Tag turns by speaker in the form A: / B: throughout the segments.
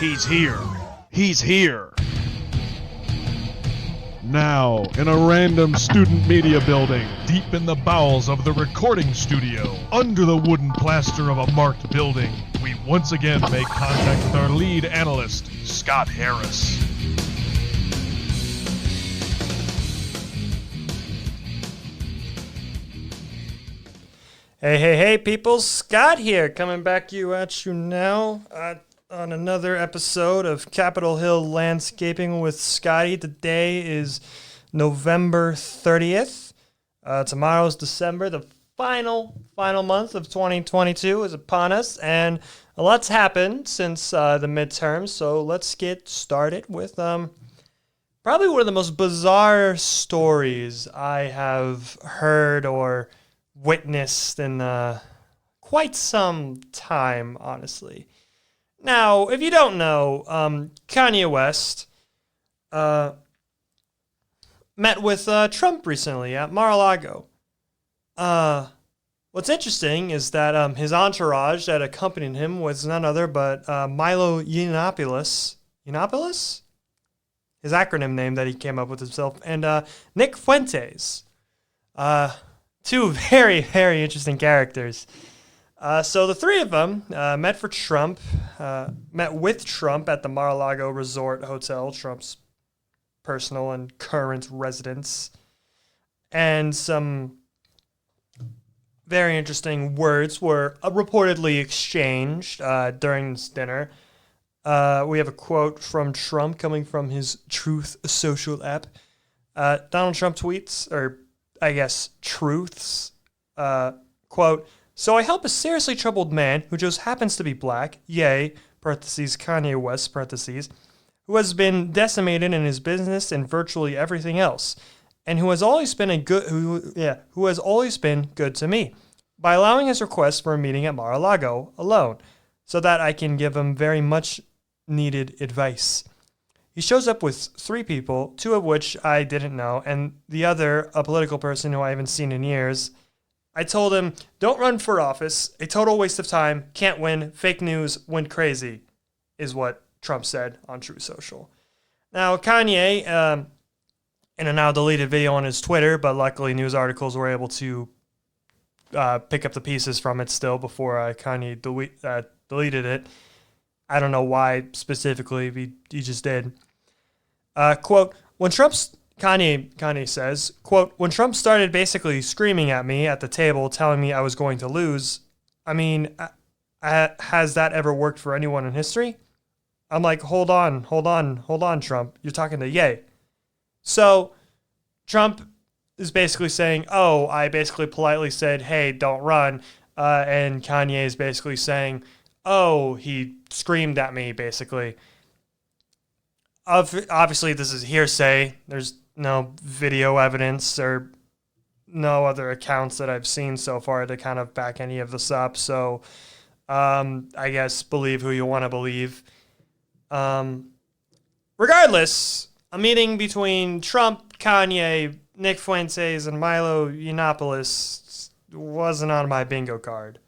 A: He's here. He's here. Now, in a random student media building, deep in the bowels of the recording studio, under the wooden plaster of a marked building, we once again make contact with our lead analyst, Scott Harris.
B: Hey, people, Scott here, coming back at you now on another episode of Capitol Hill Landscaping with Scotty. Today is November 30th. Tomorrow's December. The final month of 2022 is upon us, and a lot's happened since the midterms, so let's get started with probably one of the most bizarre stories I have heard or witnessed in quite some time, honestly. Now, if you don't know, Kanye West met with Trump recently at Mar-a-Lago. What's interesting is that his entourage that accompanied him was none other but Milo Yiannopoulos. Yiannopoulos? His acronym name that he came up with himself. And Nick Fuentes. Two very, very interesting characters. So the three of them met with Trump at the Mar-a-Lago Resort Hotel, Trump's personal and current residence. And some very interesting words were reportedly exchanged during this dinner. We have a quote from Trump coming from his Truth Social app. Donald Trump tweets, or I guess truths, quote, "So I help a seriously troubled man who just happens to be black, yay, parentheses, Kanye West, parentheses, who has been decimated in his business and virtually everything else, and who has always been who has always been good to me, by allowing his request for a meeting at Mar-a-Lago alone, so that I can give him very much needed advice. He shows up with three people, two of which I didn't know, and the other, a political person who I haven't seen in years. I told him, don't run for office, a total waste of time, can't win, fake news, went crazy, is what Trump said on Truth Social. Now, Kanye, in a now deleted video on his Twitter, but luckily news articles were able to pick up the pieces from it still before Kanye deleted it. I don't know why specifically, he just did. Quote, Kanye says, quote, when Trump started basically screaming at me at the table, telling me I was going to lose, I mean, has that ever worked for anyone in history? I'm like, hold on, Trump. You're talking to Ye. So Trump is basically saying, oh, I basically politely said, hey, don't run. And Kanye is basically saying, oh, he screamed at me, basically. Obviously, this is hearsay. There's no video evidence or no other accounts that I've seen so far to kind of back any of this up. So, I guess believe who you want to believe. Regardless, a meeting between Trump, Kanye, Nick Fuentes, and Milo Yiannopoulos wasn't on my bingo card.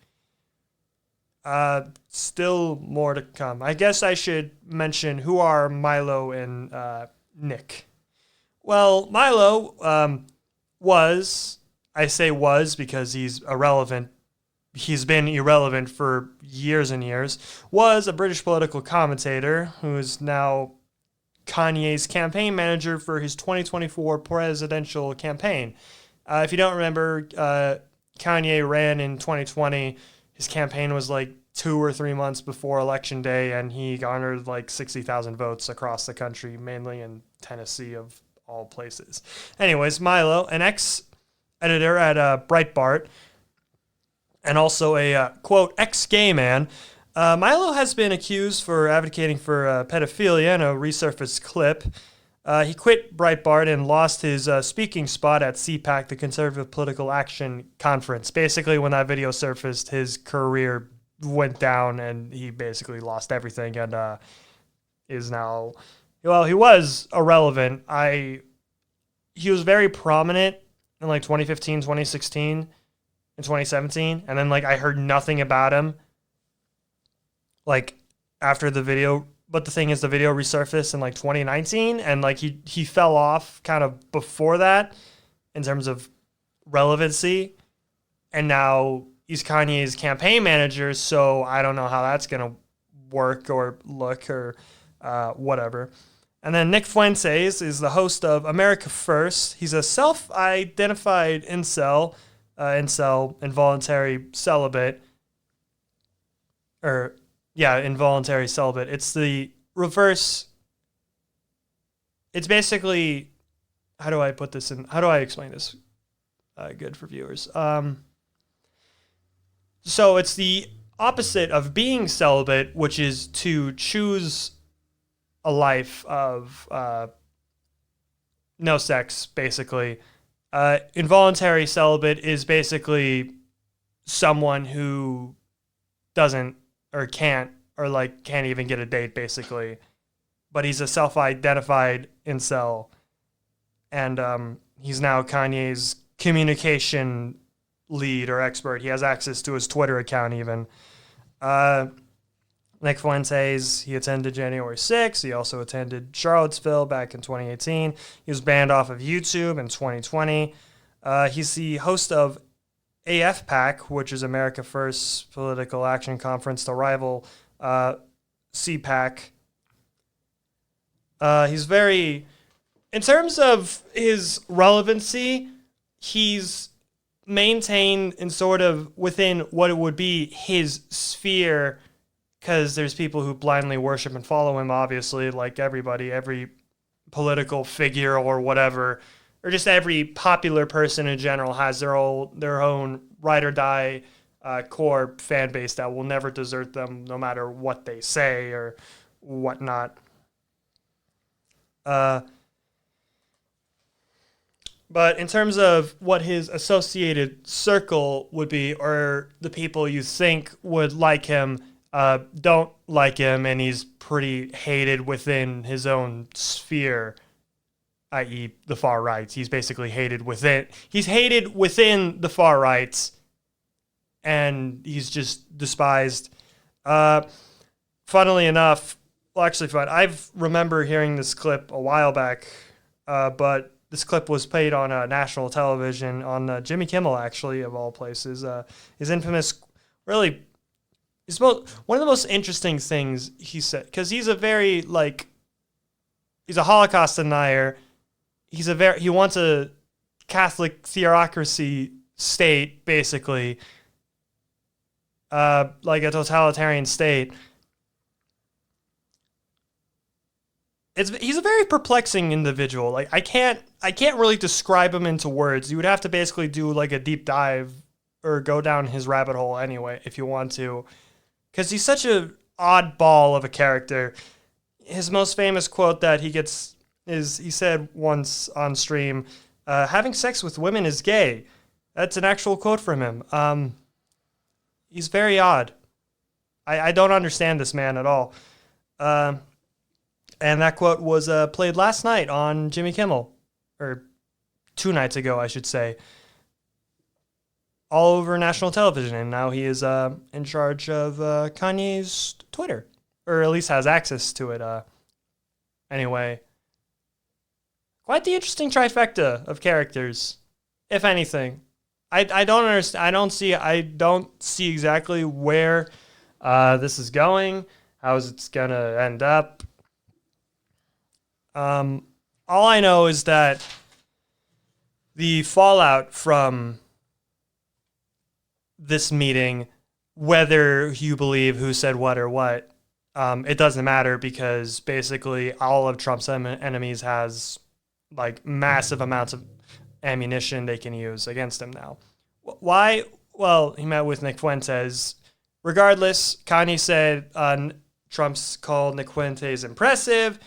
B: Still more to come. I guess I should mention who are Milo and Nick. Well, Milo I say was because he's irrelevant. He's been irrelevant for years and years. Was a British political commentator who is now Kanye's campaign manager for his 2024 presidential campaign. If you don't remember, Kanye ran in 2020. His campaign was like 2 or 3 months before Election Day, and he garnered like 60,000 votes across the country, mainly in Tennessee of all places. Anyways, Milo, an ex-editor at Breitbart, and also a, quote, ex-gay man, Milo has been accused for advocating for pedophilia in a resurfaced clip. He quit Breitbart and lost his speaking spot at CPAC, the Conservative Political Action Conference. Basically, when that video surfaced, his career went down and he basically lost everything and is now, well, he was irrelevant. He was very prominent in like 2015, 2016, and 2017, and then like I heard nothing about him like after the video but the thing is, the video resurfaced in like 2019, and like he fell off kind of before that in terms of relevancy, and now he's Kanye's campaign manager. So I don't know how that's gonna work or look or whatever. And then Nick Fuentes is the host of America First. He's a self-identified incel, involuntary celibate, involuntary celibate. It's the reverse. It's basically, how do I explain this good for viewers? So it's the opposite of being celibate, which is to choose a life of no sex, basically. Involuntary celibate is basically someone who doesn't or can't even get a date, basically. But he's a self-identified incel, and he's now Kanye's communication lead or expert. He has access to his Twitter account even. Nick Fuentes, he attended January 6th. He also attended Charlottesville back in 2018. He was banned off of YouTube in 2020. He's the host of AFPAC, which is America First Political Action Conference, to rival CPAC. He's very, in terms of his relevancy, he's maintained in sort of within what it would be his sphere, because there's people who blindly worship and follow him, obviously, like everybody, every political figure or whatever, or just every popular person in general has their own ride or die core fan base that will never desert them no matter what they say or whatnot. But in terms of what his associated circle would be, or the people you think would like him, don't like him, and he's pretty hated within his own sphere, i.e. the far right. He's basically hated within. He's hated within the far right, and he's just despised. Funnily enough, I remember hearing this clip a while back, but this clip was played on national television on Jimmy Kimmel, actually, of all places. His infamous, really, one of the most interesting things he said, because he's a very, he's a Holocaust denier. He wants a Catholic theocracy state, basically, like a totalitarian state. He's a very perplexing individual. Like, I can't really describe him into words. You would have to basically do like a deep dive or go down his rabbit hole anyway, if you want to, because he's such an oddball of a character. His most famous quote that he gets is, he said once on stream, "Having sex with women is gay." That's an actual quote from him. He's very odd. I don't understand this man at all. And that quote was played last night on Jimmy Kimmel, or 2 nights ago, I should say, all over national television. And now he is in charge of Kanye's Twitter, or at least has access to it. Anyway, quite the interesting trifecta of characters, if anything. I don't understand. I don't see exactly where this is going. How is it gonna end up? All I know is that the fallout from this meeting, whether you believe who said what or what, it doesn't matter, because basically all of Trump's enemies has like massive amounts of ammunition they can use against him now. Why? Well, he met with Nick Fuentes. Regardless, Kanye said Trump's called Nick Fuentes impressive.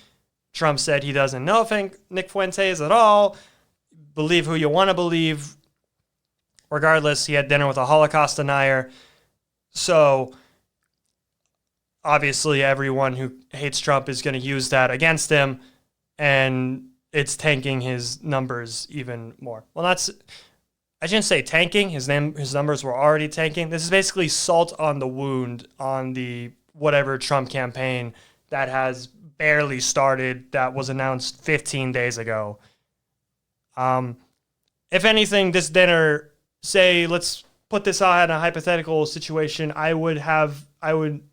B: Trump said he doesn't know Nick Fuentes at all. Believe who you want to believe. Regardless, he had dinner with a Holocaust denier. So, obviously, everyone who hates Trump is going to use that against him, and it's tanking his numbers even more. Well, I shouldn't say tanking. His numbers were already tanking. This is basically salt on the wound on the whatever Trump campaign that has barely started, that was announced 15 days ago. If anything, this dinner, say, let's put this out in a hypothetical situation, I would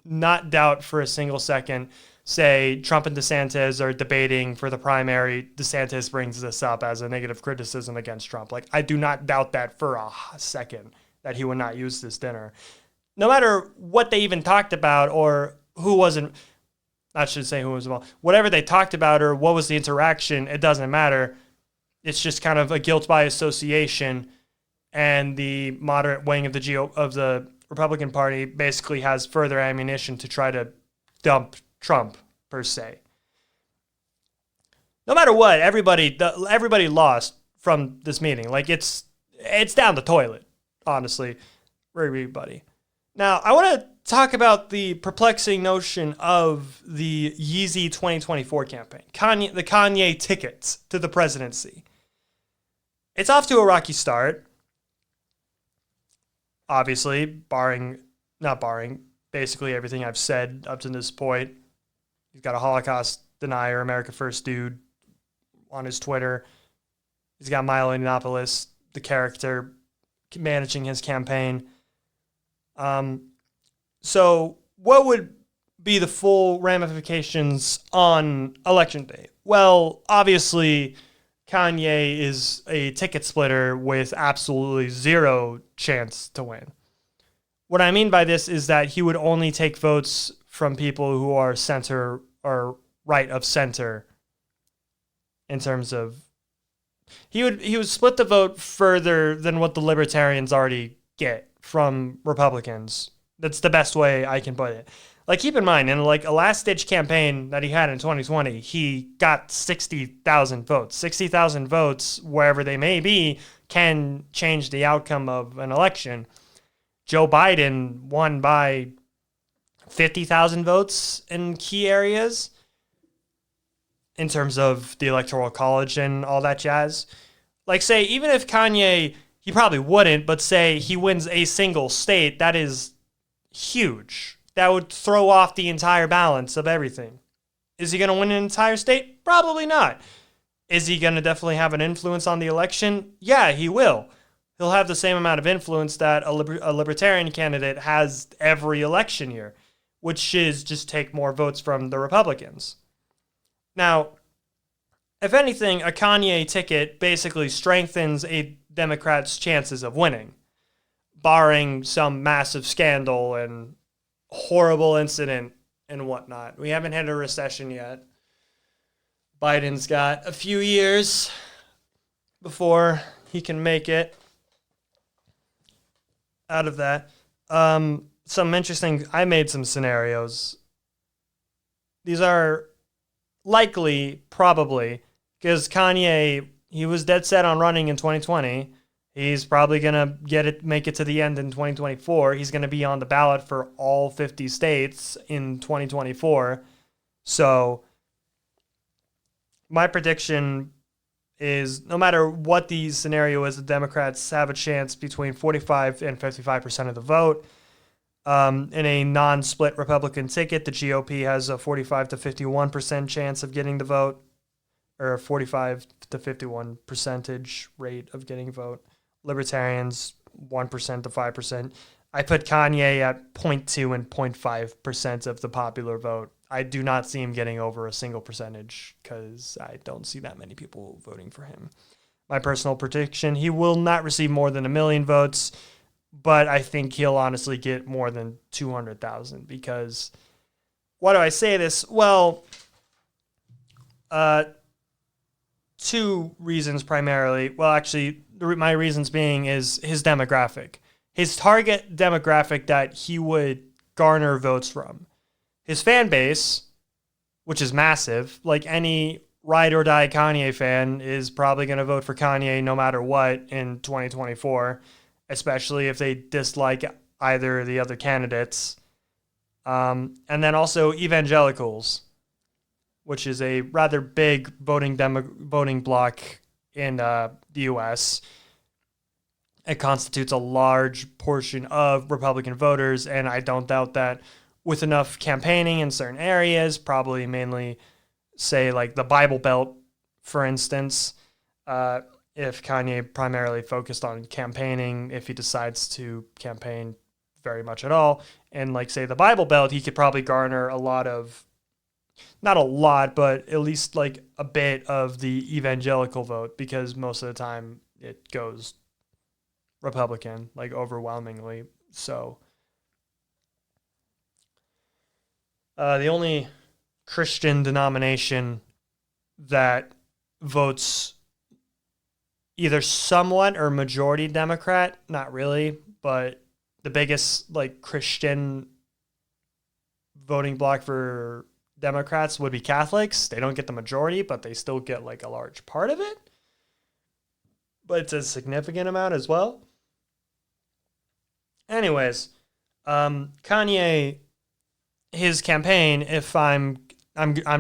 B: not doubt for a single second, say Trump and DeSantis are debating for the primary. DeSantis brings this up as a negative criticism against Trump. Like, I do not doubt that for a second, that he would not use this dinner. No matter what they even talked about or who wasn't, I should say who was involved, whatever they talked about or what was the interaction, it doesn't matter. It's just kind of a guilt by association, and the moderate wing of the Republican Party basically has further ammunition to try to dump Trump, per se. No matter what, everybody lost from this meeting. Like, it's down the toilet, honestly, for everybody. Now, I want to talk about the perplexing notion of the Yeezy 2024 campaign, the Kanye tickets to the presidency. It's off to a rocky start. Obviously, basically everything I've said up to this point. He's got a Holocaust denier, America First dude on his Twitter. He's got Milo Yiannopoulos, the character, managing his campaign. So what would be the full ramifications on election day? Well, obviously, Kanye is a ticket splitter with absolutely zero chance to win. What I mean by this is that he would only take votes from people who are center or right of center, in terms of he would split the vote further than what the libertarians already get from Republicans. That's the best way I can put it. Like, keep in mind, in like a last-ditch campaign that he had in 2020, he got 60,000 votes. 60,000 votes, wherever they may be, can change the outcome of an election. Joe Biden won by 50,000 votes in key areas in terms of the Electoral College and all that jazz. Like, say, even if Kanye, he probably wouldn't, but say he wins a single state, that is huge. That would throw off the entire balance of everything. Is he going to win an entire state? Probably not. Is he going to definitely have an influence on the election? Yeah, he will. He'll have the same amount of influence that a libertarian candidate has every election year, which is just take more votes from the Republicans. Now, if anything, a Kanye ticket basically strengthens a Democrat's chances of winning, barring some massive scandal and horrible incident and whatnot. We haven't had a recession yet. Biden's got a few years before he can make it out of that. Some interesting, I made some scenarios. These are likely, probably, because Kanye, he was dead set on running in 2020. He's probably going to make it to the end in 2024. He's going to be on the ballot for all 50 states in 2024. So my prediction is no matter what the scenario is, the Democrats have a chance between 45 and 55% of the vote. In a non-split Republican ticket, the GOP has a 45 to 51% chance of getting the vote, or a 45 to 51 percentage rate of getting vote. Libertarians, 1% to 5%. I put Kanye at 0.2 and 0.5% of the popular vote. I do not see him getting over a single percentage because I don't see that many people voting for him. My personal prediction, he will not receive more than 1 million votes, but I think he'll honestly get more than 200,000 because, why do I say this? Well, two reasons primarily. Well, actually, my reasons being is his demographic. His target demographic that he would garner votes from. His fan base, which is massive, like any ride or die Kanye fan is probably going to vote for Kanye no matter what in 2024, especially if they dislike either of the other candidates. And then also evangelicals, which is a rather big voting bloc in the U.S. It constitutes a large portion of Republican voters, and I don't doubt that with enough campaigning in certain areas, probably mainly, say, like the Bible Belt, for instance. If Kanye primarily focused on campaigning, if he decides to campaign very much at all, and like say the Bible Belt, he could probably garner a lot of, not a lot, but at least like a bit of the evangelical vote, because most of the time it goes Republican, like overwhelmingly. So the only Christian denomination that votes either somewhat or majority Democrat, not really, but the biggest like Christian voting bloc for Democrats would be Catholics. They don't get the majority, but they still get like a large part of it. But it's a significant amount as well. Anyways, Kanye, his campaign, if I'm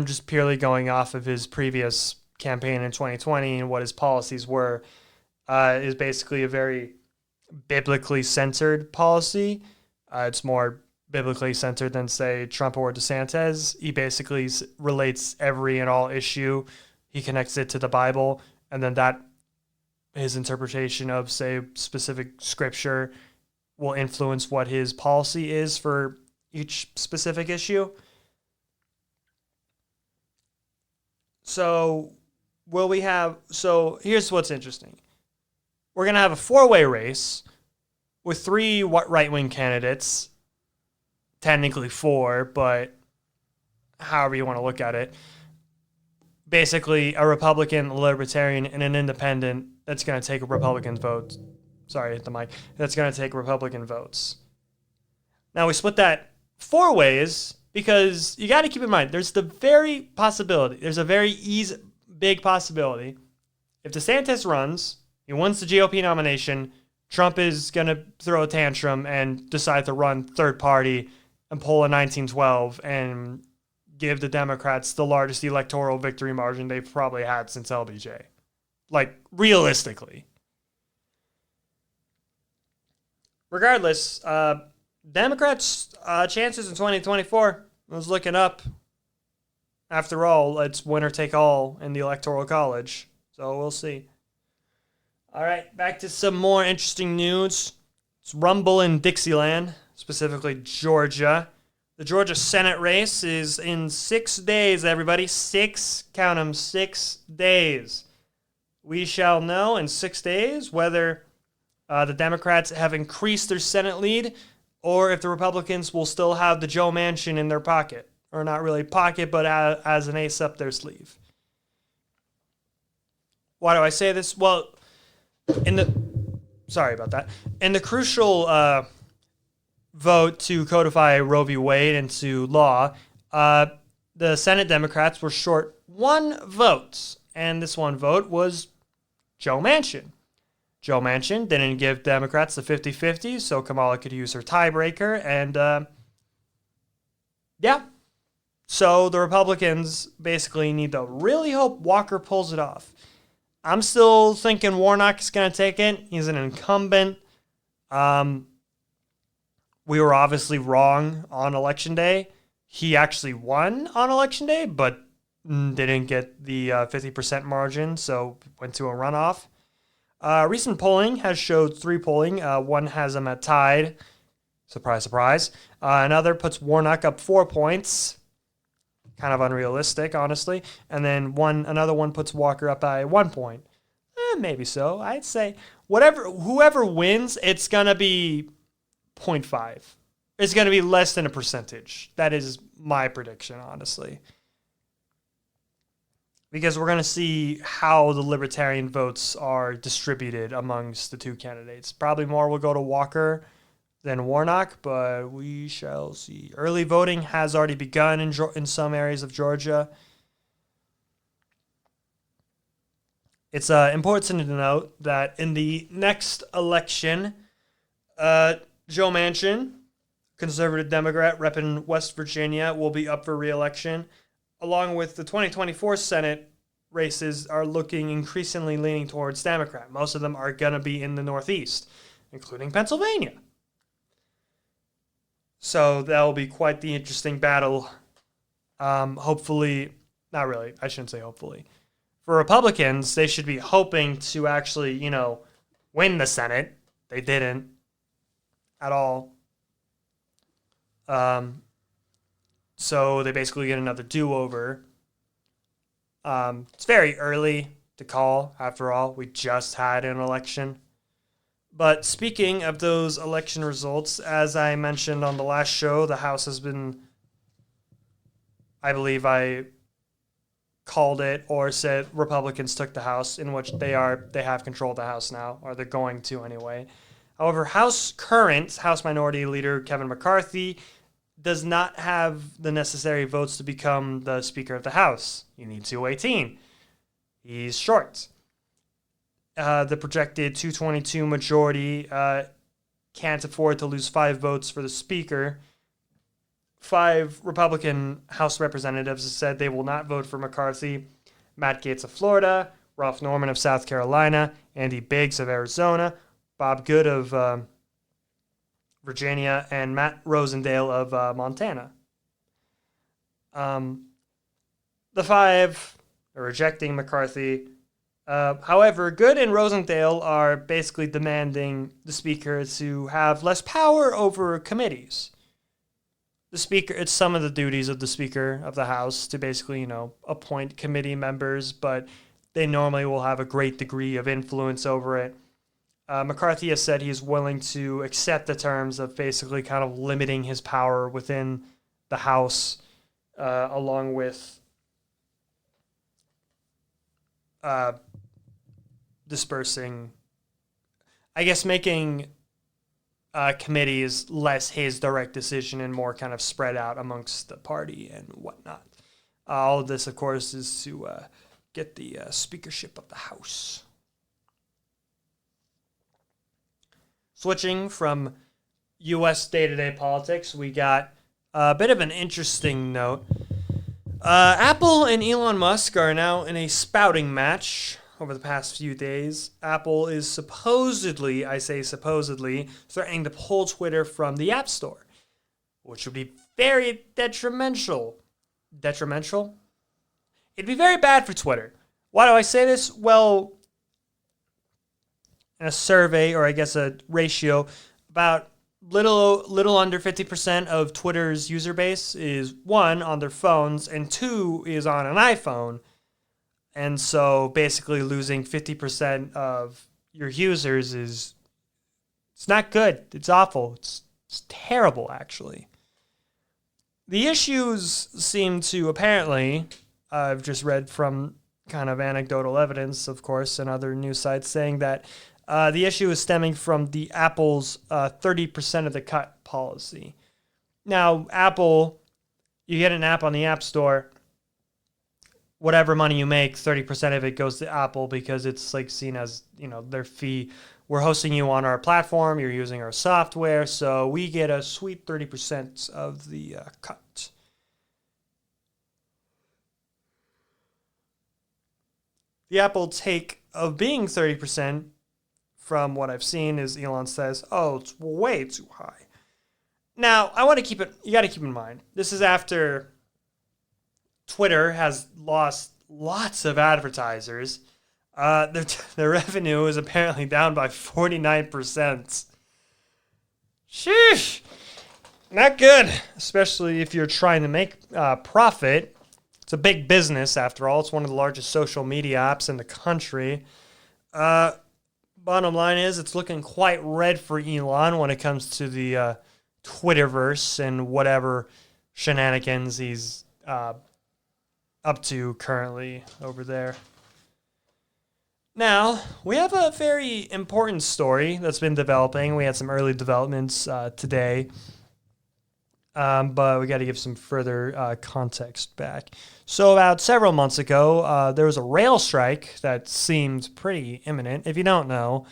B: just purely going off of his previous campaign in 2020 and what his policies were, is basically a very biblically centered policy. It's more biblically centered than, say, Trump or DeSantis. He basically relates every and all issue. He connects it to the Bible, and then that his interpretation of, say, specific scripture will influence what his policy is for each specific issue. So here's what's interesting. We're going to have a four-way race with three right-wing candidates, technically four, but however you want to look at it. Basically, a Republican, a Libertarian, and an Independent that's going to take a Republican vote. Sorry, hit the mic. That's going to take Republican votes. Now, we split that four ways because you got to keep in mind, there's a very big possibility. If DeSantis runs, he wins the GOP nomination, Trump is going to throw a tantrum and decide to run third party and pull a 1912 and give the Democrats the largest electoral victory margin they've probably had since LBJ. Like, realistically. Regardless, Democrats' chances in 2024 was looking up. After all, it's winner take all in the Electoral College. So we'll see. All right, back to some more interesting news. It's rumble in Dixieland, specifically Georgia. The Georgia Senate race is in 6 days, everybody. 6, count them, 6 days. We shall know in 6 days whether the Democrats have increased their Senate lead or if the Republicans will still have the Joe Manchin in their pocket. Or not really pocket, but as an ace up their sleeve. Why do I say this? Well, sorry about that. In the crucial vote to codify Roe v. Wade into law, the Senate Democrats were short 1 vote, and this 1 vote was Joe Manchin. Joe Manchin didn't give Democrats the 50-50, so Kamala could use her tiebreaker, and yeah. So the Republicans basically need to really hope Walker pulls it off. I'm still thinking Warnock is going to take it. He's an incumbent. We were obviously wrong on Election Day. He actually won on Election Day, but didn't get the 50% margin, so went to a runoff. Recent polling has showed 3 polling. One has them at tied. Surprise, surprise. Another puts Warnock up 4 points. Kind of unrealistic, honestly. And then another one puts Walker up by 1 point. Maybe so. I'd say whoever wins, it's going to be 0.5. It's going to be less than a percentage. That is my prediction, honestly. Because we're going to see how the Libertarian votes are distributed amongst the 2 candidates. Probably more will go to Walker than Warnock, but we shall see. Early voting has already begun in some areas of Georgia. It's important to note that in the next election, Joe Manchin, conservative Democrat repping West Virginia, will be up for re-election, along with the 2024 Senate races are looking increasingly leaning towards Democrat. Most of them are going to be in the Northeast, including Pennsylvania. So that will be quite the interesting battle. Hopefully, not really. I shouldn't say hopefully. For Republicans, they should be hoping to actually, win the Senate. They didn't at all. So they basically get another do-over. It's very early to call, after all. We just had an election. But speaking of those election results, as I mentioned on the last show, the House has been, I believe I called it or said Republicans took the House, in which they have control of the House now, or they're going to anyway. However, House Minority Leader Kevin McCarthy does not have the necessary votes to become the Speaker of the House. You need 218. He's short. The projected 222 majority can't afford to lose 5 votes for the Speaker. 5 Republican House representatives have said they will not vote for McCarthy. Matt Gaetz of Florida, Ralph Norman of South Carolina, Andy Biggs of Arizona, Bob Good of Virginia, and Matt Rosendale of Montana. The 5 are rejecting McCarthy. However, Good and Rosendale are basically demanding the Speaker to have less power over committees. The Speaker, it's some of the duties of the Speaker of the House to basically, appoint committee members, but they normally will have a great degree of influence over it. McCarthy has said he's willing to accept the terms of basically kind of limiting his power within the House, along with dispersing, I guess, making committees less his direct decision and more kind of spread out amongst the party and whatnot. All of this, of course, is to get the speakership of the House. Switching from U.S. day-to-day politics, we got a bit of an interesting note. Apple and Elon Musk are now in a spouting match over the past few days. Apple is supposedly, I say supposedly, threatening to pull Twitter from the App Store, which would be very detrimental. Detrimental? It'd be very bad for Twitter. Why do I say this? Well, in a survey, or I guess a ratio, about little under 50% of Twitter's user base is 1, on their phones, and 2, is on an iPhone. And so basically losing 50% of your users it's not good. It's awful. It's terrible, actually. The issues seem to apparently, I've just read from kind of anecdotal evidence, of course, and other news sites saying that the issue is stemming from the Apple's 30% of the cut policy. Now, Apple, you get an app on the App Store, whatever money you make, 30% of it goes to Apple because it's like seen as, their fee. We're hosting you on our platform, you're using our software, so we get a sweet 30% of the cut. The Apple take of being 30%, from what I've seen, is Elon says, it's way too high. Now, you got to keep in mind, this is after Twitter has lost lots of advertisers. Their revenue is apparently down by 49%. Sheesh! Not good, especially if you're trying to make profit. It's a big business, after all. It's one of the largest social media apps in the country. Bottom line is, it's looking quite red for Elon when it comes to the Twitterverse and whatever shenanigans he's up to currently over there. Now, we have a very important story that's been developing. We had some early developments today, but we got to give some further context back. So about several months ago, there was a rail strike that seemed pretty imminent. If you don't know,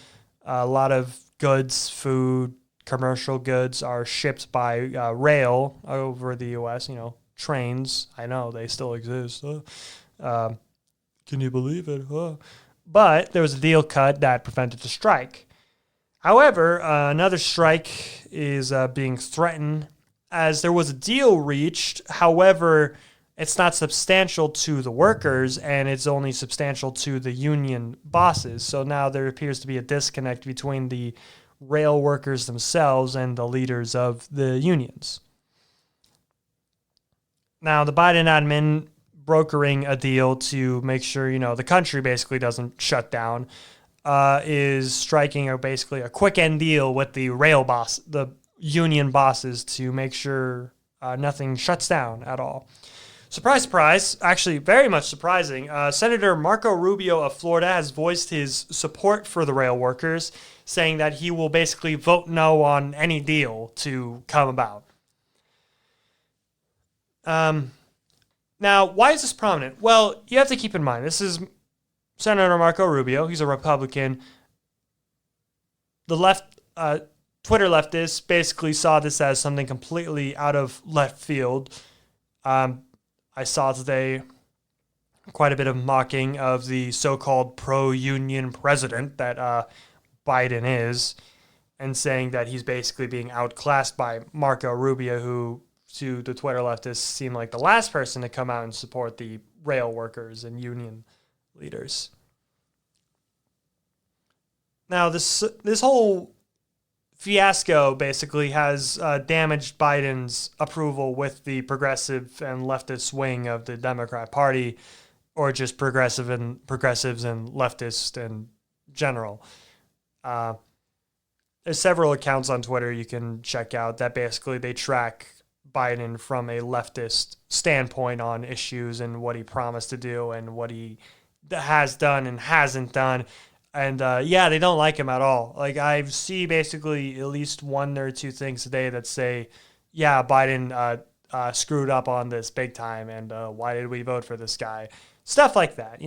B: a lot of goods, food, commercial goods are shipped by rail over the U.S., trains. I know, they still exist. Can you believe it? But there was a deal cut that prevented the strike. However, another strike is being threatened as there was a deal reached. However, it's not substantial to the workers, and it's only substantial to the union bosses. So now there appears to be a disconnect between the rail workers themselves and the leaders of the unions. Now, the Biden admin brokering a deal to make sure, the country basically doesn't shut down, is striking basically a quick end deal with the union bosses to make sure nothing shuts down at all. Surprise, surprise, actually very much surprising, Senator Marco Rubio of Florida has voiced his support for the rail workers, saying that he will basically vote no on any deal to come about. Now, why is this prominent? Well, you have to keep in mind, this is Senator Marco Rubio. He's a Republican. The Twitter leftists basically saw this as something completely out of left field. I saw today quite a bit of mocking of the so-called pro-union president that Biden is, and saying that he's basically being outclassed by Marco Rubio, who to the Twitter leftists seemed like the last person to come out and support the rail workers and union leaders. Now, this whole fiasco basically has damaged Biden's approval with the progressive and leftist wing of the Democrat Party, or just progressives and leftists in general. There's several accounts on Twitter you can check out that basically they track Biden from a leftist standpoint on issues and what he promised to do and what he has done and hasn't done. And they don't like him at all. Like, I see basically at least one or two things a day that say, yeah, Biden screwed up on this big time, and why did we vote for this guy? Stuff like that,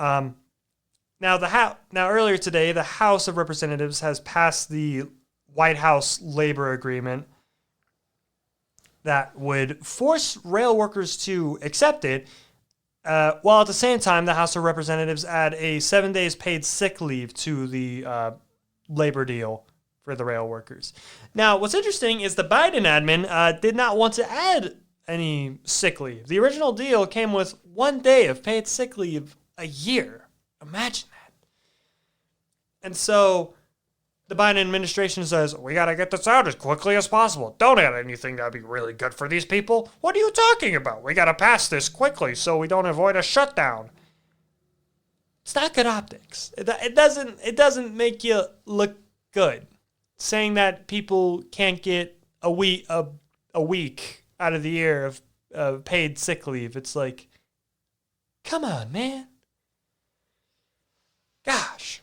B: Now, earlier today, the House of Representatives has passed the White House labor agreement that would force rail workers to accept it, while at the same time, the House of Representatives add a 7 days paid sick leave to the labor deal for the rail workers. Now, what's interesting is the Biden admin did not want to add any sick leave. The original deal came with 1 day of paid sick leave a year. Imagine that. And so the Biden administration says, we got to get this out as quickly as possible. Don't add anything that would be really good for these people. What are you talking about? We got to pass this quickly so we don't avoid a shutdown. It's not good optics. It doesn't make you look good. Saying that people can't get a week out of the year of paid sick leave. It's like, come on, man. Gosh.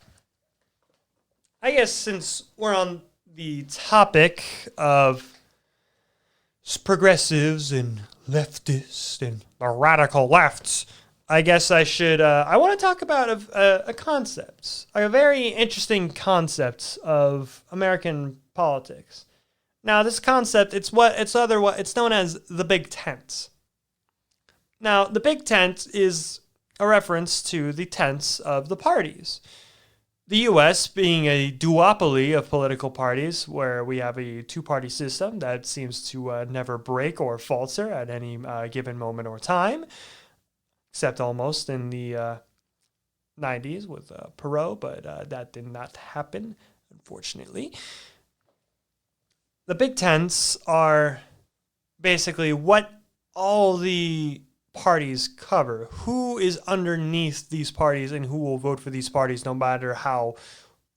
B: I guess since we're on the topic of progressives and leftists and the radical lefts, I guess I should. I want to talk about a concept, a very interesting concept of American politics. Now, this concept, it's known as the Big Tent. Now, the Big Tent is a reference to the tents of the parties. The U.S. being a duopoly of political parties, where we have a two-party system that seems to never break or falter at any given moment or time, except almost in the 90s with Perot, but that did not happen, unfortunately. The Big Tents are basically what all the parties cover. Who is underneath these parties and who will vote for these parties, no matter how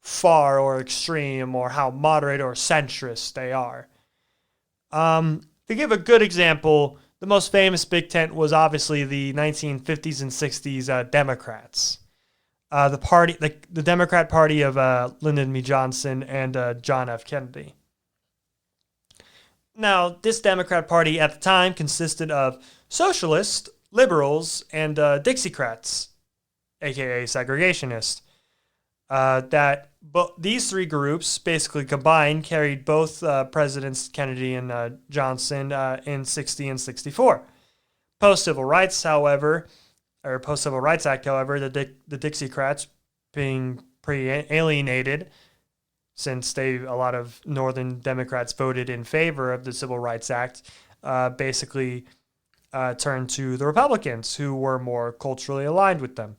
B: far or extreme or how moderate or centrist they are. To give a good example, the most famous Big Tent was obviously the 1950s and 60s Democrats. The Democrat Party of Lyndon B. Johnson and John F. Kennedy. Now, this Democrat Party at the time consisted of socialists, liberals, and Dixiecrats, aka segregationists. These three groups basically combined carried both Presidents Kennedy and Johnson in 60 and 64. Post-Civil Rights Act, however, the Dixiecrats being pre-alienated, since a lot of Northern Democrats voted in favor of the Civil Rights Act, basically turned to the Republicans, who were more culturally aligned with them.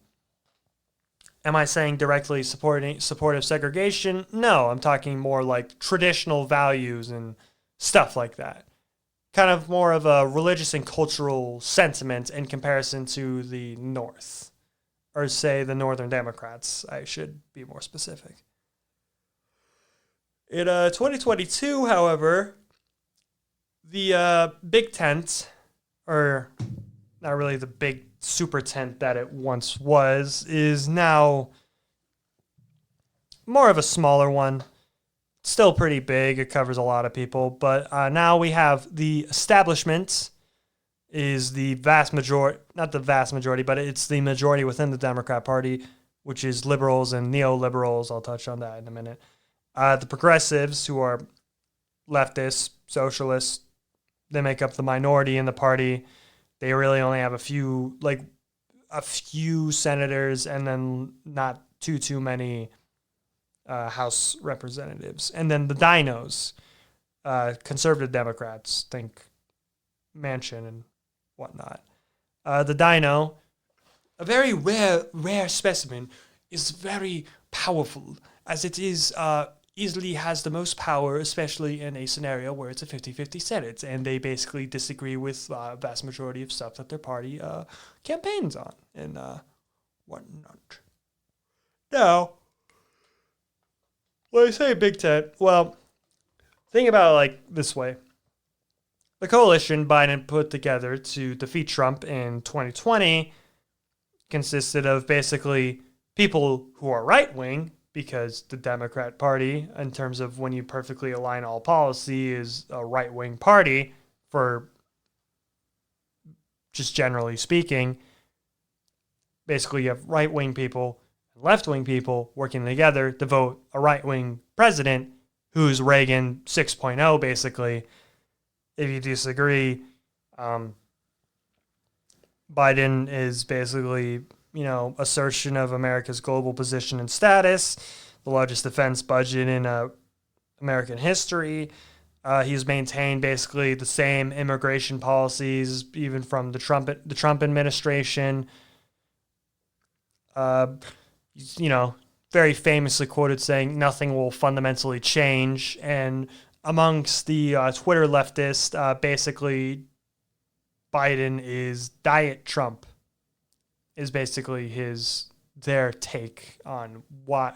B: Am I saying directly supportive segregation? No, I'm talking more like traditional values and stuff like that. Kind of more of a religious and cultural sentiment in comparison to the North. Or say the Northern Democrats, I should be more specific. In 2022, however, the big tent, or not really the big super tent that it once was, is now more of a smaller one. Still pretty big. It covers a lot of people. But now we have the establishment is the vast majority, not the vast majority, but it's the majority within the Democrat Party, which is liberals and neoliberals. I'll touch on that in a minute. The progressives, who are leftists, socialists, they make up the minority in the party. They really only have a few senators, and then not too many House representatives. And then the dinos, conservative Democrats, think Manchin and whatnot. The dino, a very rare specimen, is very powerful, as it is easily has the most power, especially in a scenario where it's a 50-50 Senate, and they basically disagree with a vast majority of stuff that their party campaigns on and whatnot. Now, when I say Big Tent, well, think about it like this way. The coalition Biden put together to defeat Trump in 2020 consisted of basically people who are right-wing, because the Democrat Party, in terms of when you perfectly align all policy, is a right-wing party for just generally speaking. Basically, you have right-wing people and left-wing people working together to vote a right-wing president who's Reagan 6.0, basically. If you disagree, Biden is basically, assertion of America's global position and status, the largest defense budget in American history. He's maintained basically the same immigration policies, even from the Trump administration. Very famously quoted saying nothing will fundamentally change. And amongst the Twitter leftists, basically Biden is Diet Trump, is basically their take on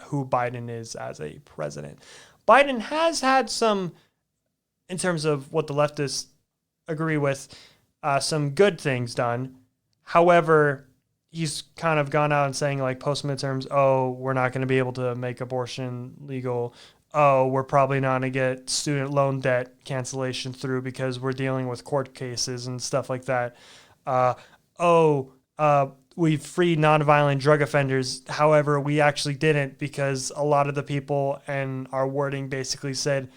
B: who Biden is as a president. Biden has had some, in terms of what the leftists agree with, some good things done. However, he's kind of gone out and saying, like, post midterms, we're not going to be able to make abortion legal. We're probably not going to get student loan debt cancellation through because we're dealing with court cases and stuff like that. We've freed nonviolent drug offenders. However, we actually didn't, because a lot of the people and our wording basically said,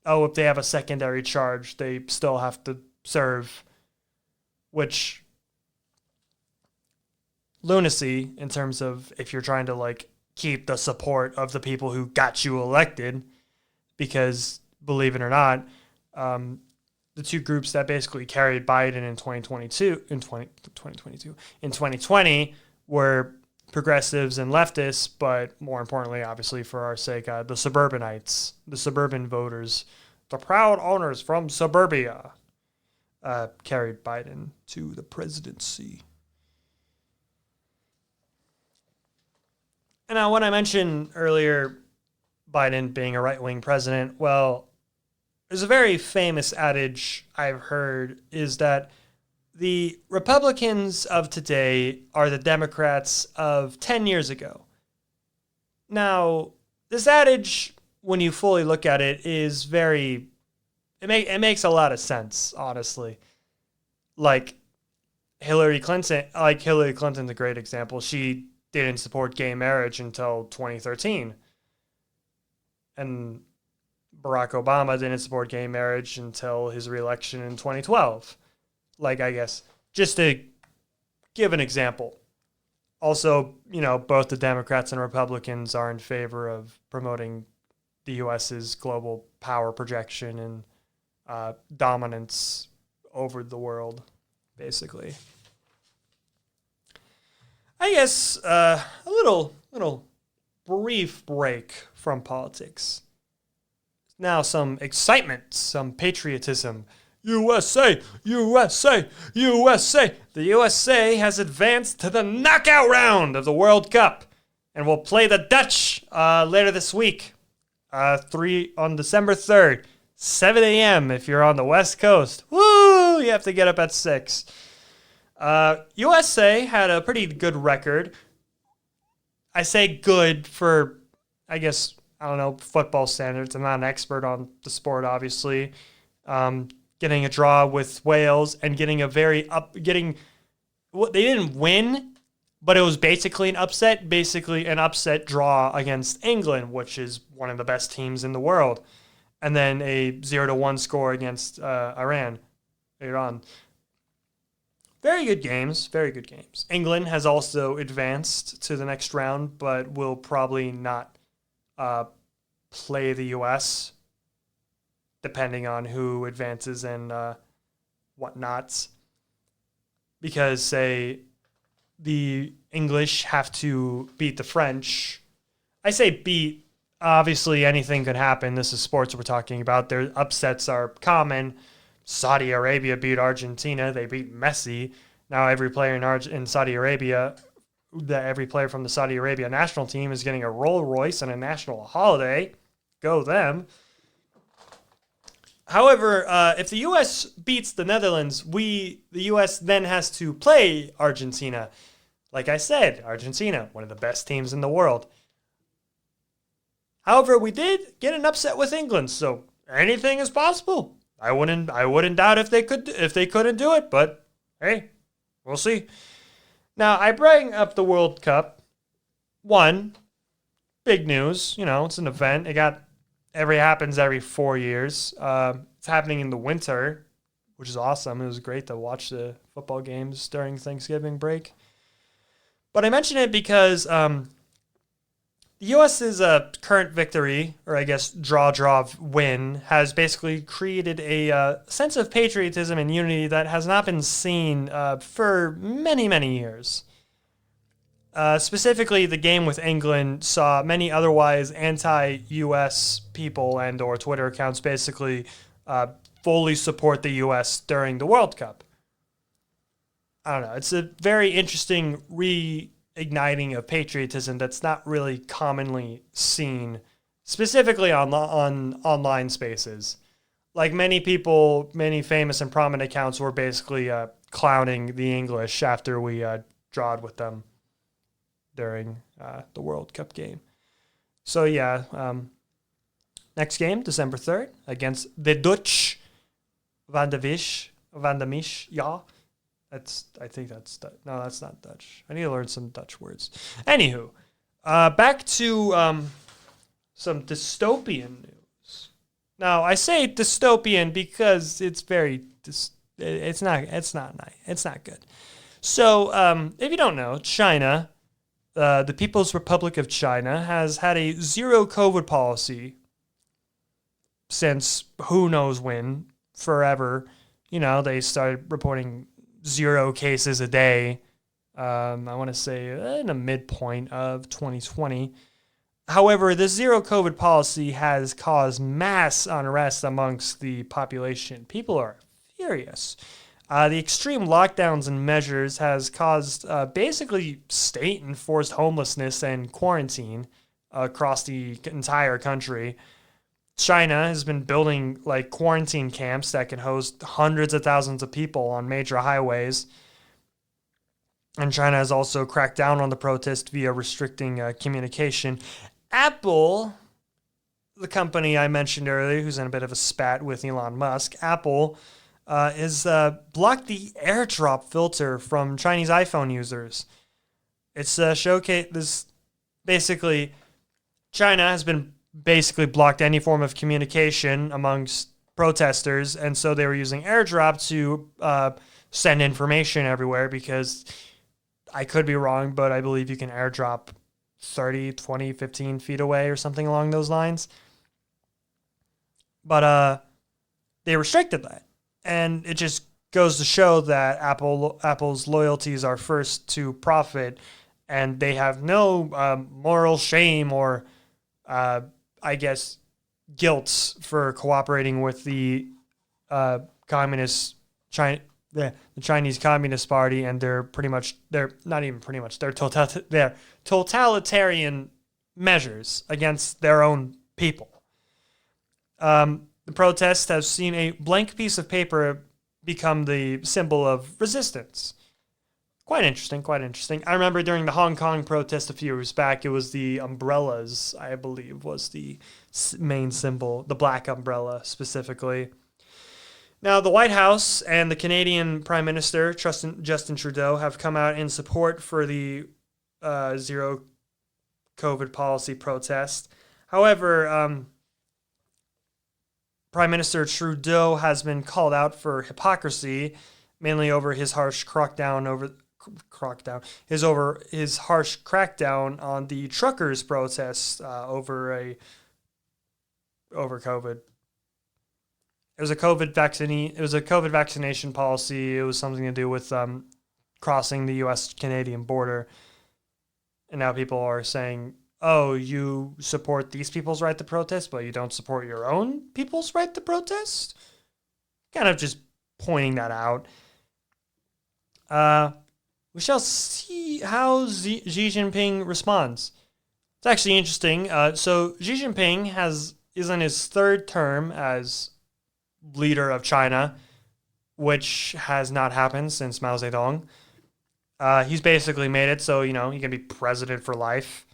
B: if they have a secondary charge, they still have to serve, which lunacy in terms of if you're trying to keep the support of the people who got you elected, because believe it or not, the two groups that basically carried Biden in 2020 were progressives and leftists, but more importantly, obviously for our sake, the suburbanites, the suburban voters, the proud owners from suburbia, carried Biden to the presidency. And now, when I mentioned earlier Biden being a right-wing president, well, there's a very famous adage I've heard, is that the Republicans of today are the Democrats of 10 years ago. Now, this adage, when you fully look at it, is it makes a lot of sense, honestly. Hillary Clinton's a great example. She didn't support gay marriage until 2013. And Barack Obama didn't support gay marriage until his reelection in 2012. I guess, just to give an example. Also, both the Democrats and Republicans are in favor of promoting the U.S.'s global power projection and dominance over the world, basically. I guess a little brief break from politics. Now some excitement, some patriotism. USA, USA, USA. The USA has advanced to the knockout round of the World Cup and will play the Dutch later this week, on December 3rd, 7 a.m. if you're on the West Coast. Woo! You have to get up at 6. USA had a pretty good record. I say good for, I guess, I don't know, football standards. I'm not an expert on the sport, obviously. Getting a draw with Wales and they didn't win, but it was basically an upset draw against England, which is one of the best teams in the world. And then a 0-1 score against Iran. Very good games. England has also advanced to the next round, but will probably not play the U.S., depending on who advances and whatnots. Because, say, the English have to beat the French. I say beat. Obviously, anything could happen. This is sports we're talking about. Their upsets are common. Saudi Arabia beat Argentina. They beat Messi. Now every player in Saudi Arabia, every player from the Saudi Arabia national team is getting a Rolls Royce and a national holiday. Go them. However, if the U.S. beats the Netherlands, the U.S. then has to play Argentina. Like I said, Argentina, one of the best teams in the world. However, we did get an upset with England, so anything is possible. I wouldn't doubt if they couldn't do it, but hey, we'll see. Now, I bring up the World Cup. One, big news. It's an event. Happens every 4 years. It's happening in the winter, which is awesome. It was great to watch the football games during Thanksgiving break. But I mention it because the U.S.'s current victory, or I guess draw win, has basically created a sense of patriotism and unity that has not been seen for many, many years. Specifically, the game with England saw many otherwise anti-U.S. people and or Twitter accounts basically fully support the U.S. during the World Cup. I don't know. It's a very interesting reigniting of patriotism that's not really commonly seen, specifically on online spaces. Like many people, many famous and prominent accounts were basically clowning the English after we drawed with them during the World Cup game. So yeah, next game, December 3rd, against the Dutch. Van de Misch, yeah. I think that's Dutch. No, that's not Dutch. I need to learn some Dutch words. Anywho, back to some dystopian news. Now, I say dystopian because it's very it's not nice. It's not good. So, if you don't know, China, the People's Republic of China, has had a zero COVID policy since who knows when, forever. They started reporting 0 cases a day. I want to say in the midpoint of 2020. However, the zero COVID policy has caused mass unrest amongst the population. People are furious. The extreme lockdowns and measures has caused basically state-enforced homelessness and quarantine across the entire country. China has been building quarantine camps that can host hundreds of thousands of people on major highways. And China has also cracked down on the protest via restricting communication. Apple, the company I mentioned earlier, who's in a bit of a spat with Elon Musk, Apple has blocked the airdrop filter from Chinese iPhone users. It's this basically China has been basically blocked any form of communication amongst protesters, and so they were using airdrop to send information everywhere, because I could be wrong, but I believe you can airdrop 30, 20, 15 feet away or something along those lines. But they restricted that. And it just goes to show that Apple's loyalties are first to profit, and they have no moral shame or, I guess, guilt for cooperating with the communist China, the Chinese Communist Party, and they're totalitarian measures against their own people. The protests have seen a blank piece of paper become the symbol of resistance. Quite interesting, quite interesting. I remember during the Hong Kong protest a few years back, it was the umbrellas, I believe, was the main symbol, the black umbrella specifically. Now, the White House and the Canadian Prime Minister, Justin Trudeau, have come out in support for the zero COVID policy protest. However, Prime Minister Trudeau has been called out for hypocrisy, mainly over his harsh crackdown on the truckers' protests over COVID. It was a COVID vaccination policy. It was something to do with crossing the U.S.-Canadian border, and now people are saying, "Oh, you support these people's right to protest, but you don't support your own people's right to protest?" Kind of just pointing that out. We shall see how Xi Jinping responds. It's actually interesting. So Xi Jinping is in his third term as leader of China, which has not happened since Mao Zedong. He's basically made it so, he can be president for life.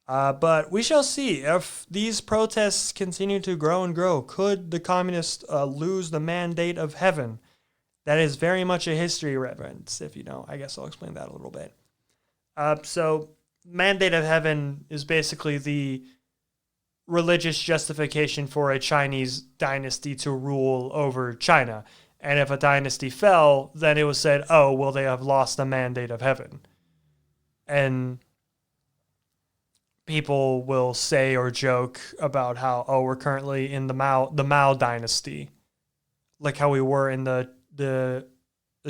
B: But we shall see. If these protests continue to grow and grow, could the communists lose the mandate of heaven? That is very much a history reference, if you know. I guess I'll explain that a little bit. So, mandate of heaven is basically the religious justification for a Chinese dynasty to rule over China. And if a dynasty fell, then it was said, oh, well, they have lost the mandate of heaven. And people will say or joke about how, oh, we're currently in the Mao dynasty, like how we were in the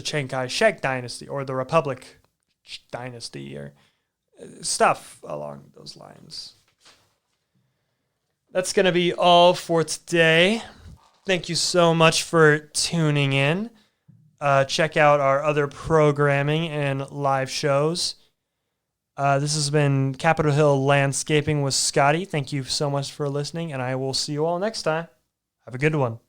B: Chiang Kai-shek dynasty or the Republic dynasty or stuff along those lines. That's going to be all for today. Thank you so much for tuning in. Check out our other programming and live shows. This has been Capitol Hill Landscaping with Scotty. Thank you so much for listening, and I will see you all next time. Have a good one.